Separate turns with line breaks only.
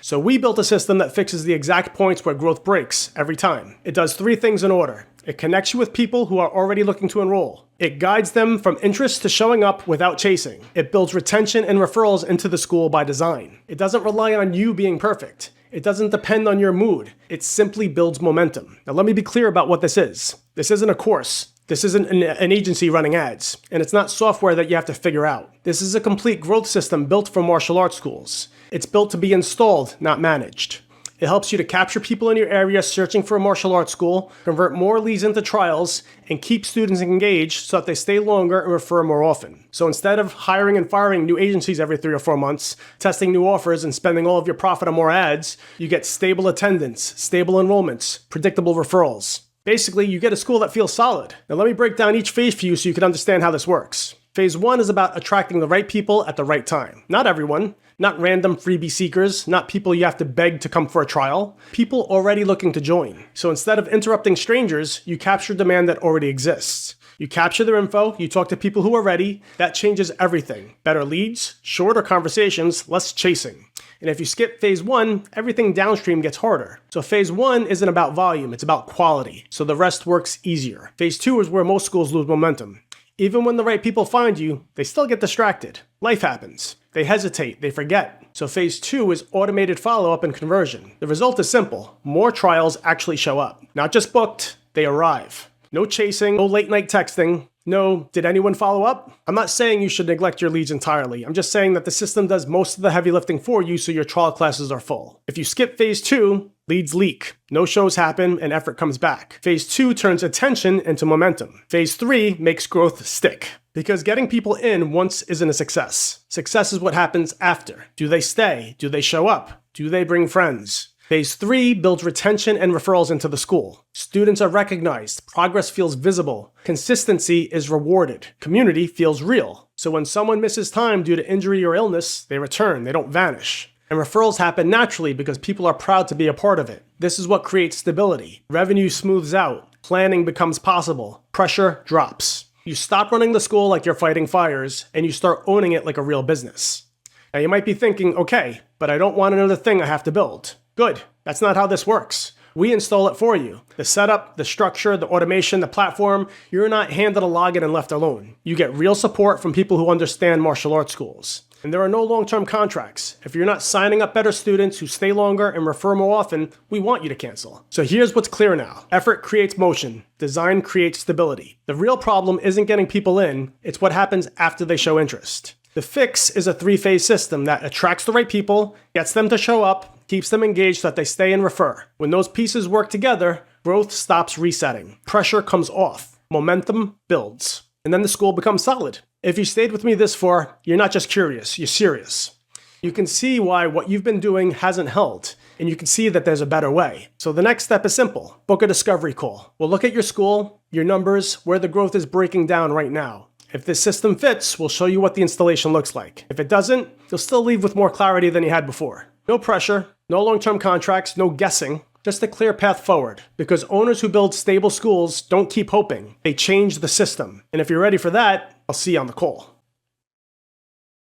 So we built a system that fixes the exact points where growth breaks every time. It does 3 things in order. It connects you with people who are already looking to enroll. It guides them from interest to showing up without chasing. It builds retention and referrals into the school by design. It doesn't rely on you being perfect. It doesn't depend on your mood. It simply builds momentum. Now let me be clear about what this is. This isn't a course. This isn't an agency running ads. And it's not software that you have to figure out. This is a complete growth system built for martial arts schools. It's built to be installed, not managed. It helps you to capture people in your area searching for a martial arts school, convert more leads into trials, and keep students engaged so that they stay longer and refer more often. So instead of hiring and firing new agencies every 3 or 4 months, testing new offers and spending all of your profit on more ads, you get stable attendance, stable enrollments, predictable referrals. Basically, you get a school that feels solid. Now let me break down each phase for you so you can understand how this works. Phase 1 is about attracting the right people at the right time. Not everyone, not random freebie seekers, not people you have to beg to come for a trial, people already looking to join. So instead of interrupting strangers, you capture demand that already exists. You capture their info, you talk to people who are ready, that changes everything. Better leads, shorter conversations, less chasing. And if you skip phase 1, everything downstream gets harder. So phase 1 isn't about volume, it's about quality. So the rest works easier. Phase 2 is where most schools lose momentum. Even when the right people find you, they still get distracted. Life happens. They hesitate, they forget. So phase 2 is automated follow-up and conversion. The result is simple. More trials actually show up. Not just booked, they arrive. No chasing, no late night texting. No, did anyone follow up? I'm not saying you should neglect your leads entirely. I'm just saying that the system does most of the heavy lifting for you so your trial classes are full. If you skip phase 2, leads leak. No shows happen and effort comes back. Phase 2 turns attention into momentum. Phase 3 makes growth stick. Because getting people in once isn't a success. Success is what happens after. Do they stay? Do they show up? Do they bring friends? Phase 3 builds retention and referrals into the school. Students are recognized, progress feels visible, consistency is rewarded, community feels real. So when someone misses time due to injury or illness, they return, they don't vanish. And referrals happen naturally because people are proud to be a part of it. This is what creates stability. Revenue smooths out, planning becomes possible, pressure drops. You stop running the school like you're fighting fires, and you start owning it like a real business. Now you might be thinking, okay, but I don't want another thing I have to build. Good. That's not how this works. We install it for you. The setup, the structure, the automation, the platform, you're not handed a login and left alone. You get real support from people who understand martial arts schools. And there are no long-term contracts. If you're not signing up better students who stay longer and refer more often, we want you to cancel. So here's what's clear now. Effort creates motion. Design creates stability. The real problem isn't getting people in, it's what happens after they show interest. The fix is a 3-phase system that attracts the right people, gets them to show up, keeps them engaged so that they stay and refer. When those pieces work together, growth stops resetting. Pressure comes off. Momentum builds. And then the school becomes solid. If you stayed with me this far, you're not just curious, you're serious. You can see why what you've been doing hasn't held, and you can see that there's a better way. So the next step is simple. Book a discovery call. We'll look at your school, your numbers, where the growth is breaking down right now. If this system fits, we'll show you what the installation looks like. If it doesn't, you'll still leave with more clarity than you had before. No pressure, no long-term contracts, no guessing, just a clear path forward. Because owners who build stable schools don't keep hoping. They change the system. And if you're ready for that, I'll see you on the call.